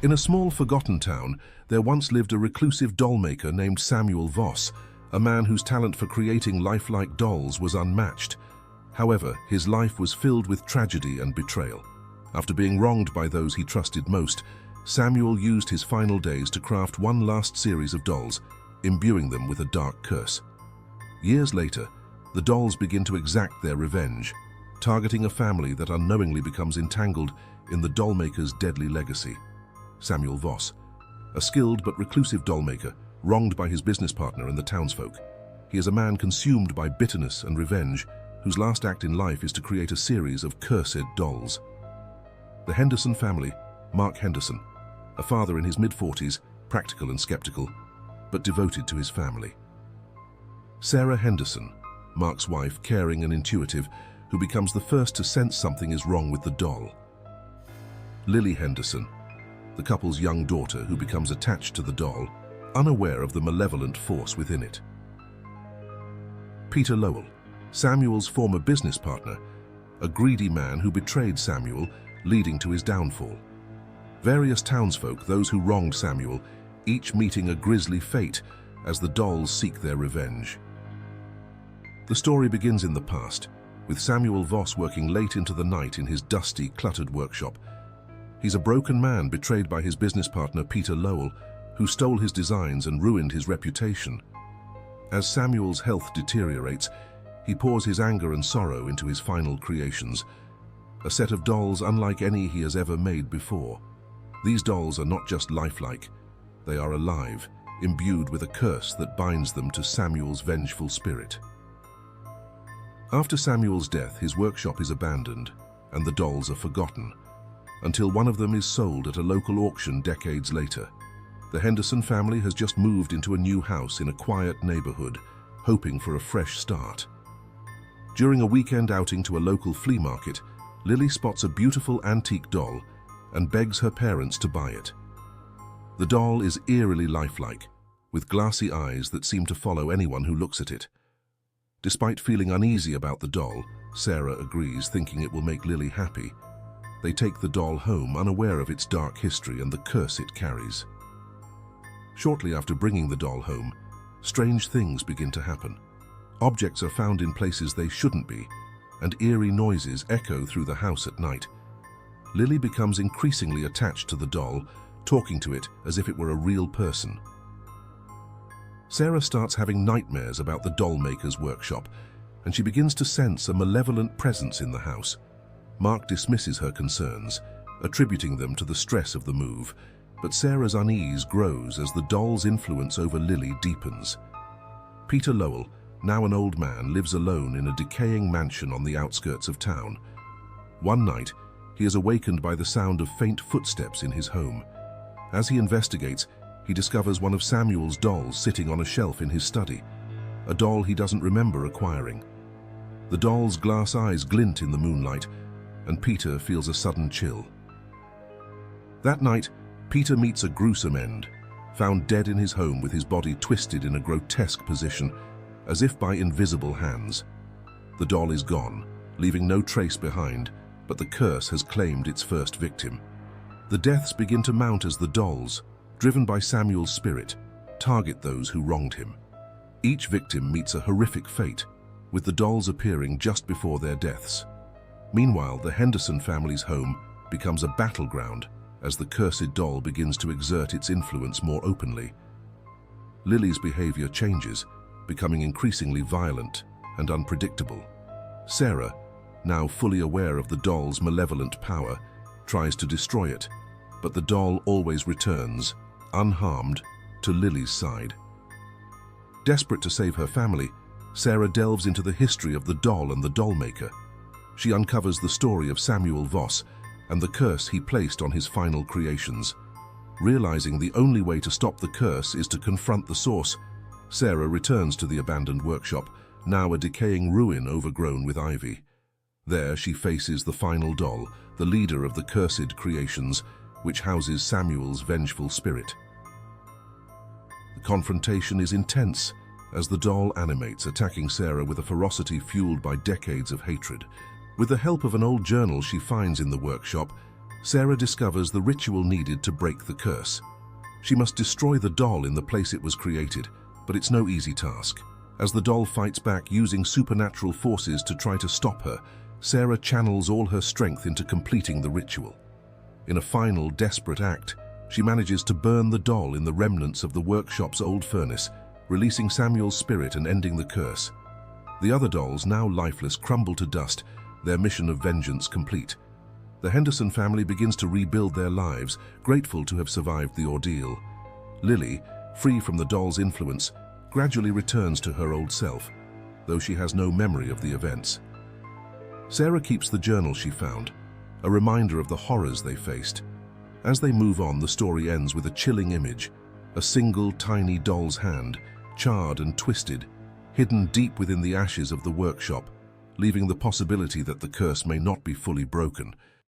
In a small, forgotten town, there once lived a reclusive doll-maker named Samuel Voss, a man whose talent for creating lifelike dolls was unmatched. However, his life was filled with tragedy and betrayal. After being wronged by those he trusted most, Samuel used his final days to craft one last series of dolls, imbuing them with a dark curse. Years later, the dolls begin to exact their revenge, targeting a family that unknowingly becomes entangled in the doll-maker's deadly legacy. Samuel Voss, a skilled but reclusive doll-maker, wronged by his business partner and the townsfolk. He is a man consumed by bitterness and revenge, whose last act in life is to create a series of cursed dolls. The Henderson family, Mark Henderson, a father in his mid-40s, practical and skeptical, but devoted to his family. Sarah Henderson, Mark's wife, caring and intuitive, who becomes the first to sense something is wrong with the doll. Lily Henderson, the couple's young daughter who becomes attached to the doll, unaware of the malevolent force within it. Peter Lowell, Samuel's former business partner, a greedy man who betrayed Samuel, leading to his downfall. Various townsfolk, those who wronged Samuel, each meeting a grisly fate as the dolls seek their revenge. The story begins in the past, with Samuel Voss working late into the night in his dusty, cluttered workshop. He's a broken man betrayed by his business partner Peter Lowell, who stole his designs and ruined his reputation. As Samuel's health deteriorates, he pours his anger and sorrow into his final creations, a set of dolls unlike any he has ever made before. These dolls are not just lifelike, they are alive, imbued with a curse that binds them to Samuel's vengeful spirit. After Samuel's death, his workshop is abandoned, and the dolls are forgotten, until one of them is sold at a local auction decades later. The Henderson family has just moved into a new house in a quiet neighborhood, hoping for a fresh start. During a weekend outing to a local flea market, Lily spots a beautiful antique doll and begs her parents to buy it. The doll is eerily lifelike, with glassy eyes that seem to follow anyone who looks at it. Despite feeling uneasy about the doll, Sarah agrees, thinking it will make Lily happy. They take the doll home, unaware of its dark history and the curse it carries. Shortly after bringing the doll home, strange things begin to happen. Objects are found in places they shouldn't be, and eerie noises echo through the house at night. Lily becomes increasingly attached to the doll, talking to it as if it were a real person. Sarah starts having nightmares about the doll maker's workshop, and she begins to sense a malevolent presence in the house. Mark dismisses her concerns, attributing them to the stress of the move, but Sarah's unease grows as the doll's influence over Lily deepens. Peter Lowell, now an old man, lives alone in a decaying mansion on the outskirts of town. One night, he is awakened by the sound of faint footsteps in his home. As he investigates, he discovers one of Samuel's dolls sitting on a shelf in his study, a doll he doesn't remember acquiring. The doll's glass eyes glint in the moonlight, and Peter feels a sudden chill. That night, Peter meets a gruesome end, found dead in his home with his body twisted in a grotesque position, as if by invisible hands. The doll is gone, leaving no trace behind, but the curse has claimed its first victim. The deaths begin to mount as the dolls, driven by Samuel's spirit, target those who wronged him. Each victim meets a horrific fate, with the dolls appearing just before their deaths. Meanwhile, the Henderson family's home becomes a battleground as the cursed doll begins to exert its influence more openly. Lily's behavior changes, becoming increasingly violent and unpredictable. Sarah, now fully aware of the doll's malevolent power, tries to destroy it, but the doll always returns, unharmed, to Lily's side. Desperate to save her family, Sarah delves into the history of the doll and the doll maker. She uncovers the story of Samuel Voss and the curse he placed on his final creations. Realizing the only way to stop the curse is to confront the source, Sarah returns to the abandoned workshop, now a decaying ruin overgrown with ivy. There she faces the final doll, the leader of the cursed creations, which houses Samuel's vengeful spirit. The confrontation is intense, as the doll animates, attacking Sarah with a ferocity fueled by decades of hatred. With the help of an old journal she finds in the workshop, Sarah discovers the ritual needed to break the curse. She must destroy the doll in the place it was created, but it's no easy task. As the doll fights back using supernatural forces to try to stop her, Sarah channels all her strength into completing the ritual. In a final, desperate act, she manages to burn the doll in the remnants of the workshop's old furnace, releasing Samuel's spirit and ending the curse. The other dolls, now lifeless, crumble to dust, their mission of vengeance complete. The Henderson family begins to rebuild their lives, grateful to have survived the ordeal. Lily, free from the doll's influence, gradually returns to her old self, though she has no memory of the events. Sarah keeps the journal she found, a reminder of the horrors they faced. As they move on, the story ends with a chilling image, a single tiny doll's hand, charred and twisted, hidden deep within the ashes of the workshop, leaving the possibility that the curse may not be fully broken.